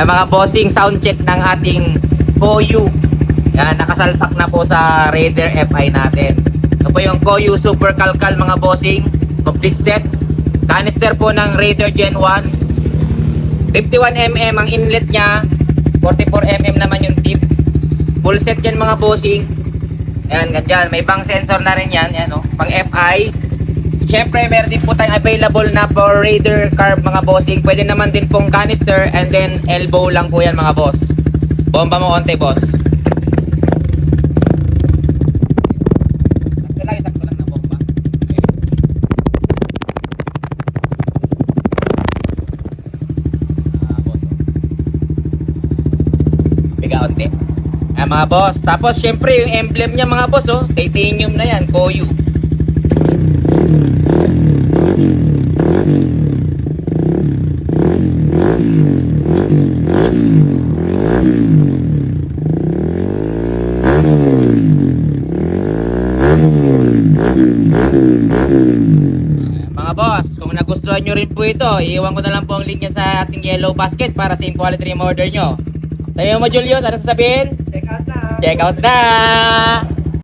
Yan mga bossing, sound check ng ating Koyu. Yan, nakasalpak na po sa Raider FI natin. Ito po yung Koyu Super Kalkal mga bossing. Complete set. Canister po ng Raider Gen 1. 51mm ang inlet niya. 44mm naman yung tip. Full set yan mga bossing. Ayan, ganyan. May pang sensor na rin yan. Ayan, oh. Pang FI. Siyempre, meron din po tayong available na for Raider carb mga bossing. Pwede naman din pong canister and then elbow lang po yan mga boss. Bomba mo onte boss. Sakto lang na bomba. Boss. Biga onte. Mga boss. Tapos syempre yung emblem niya mga boss, oh, titanium na yan, Koyu. Mga boss, kung nagustuhan nyo rin po ito, iiwan ko na lang po ang link niya sa ating yellow basket para sa quality order nyo. Sabi mo Julius, ano sasabihin? Check out na. Check out na!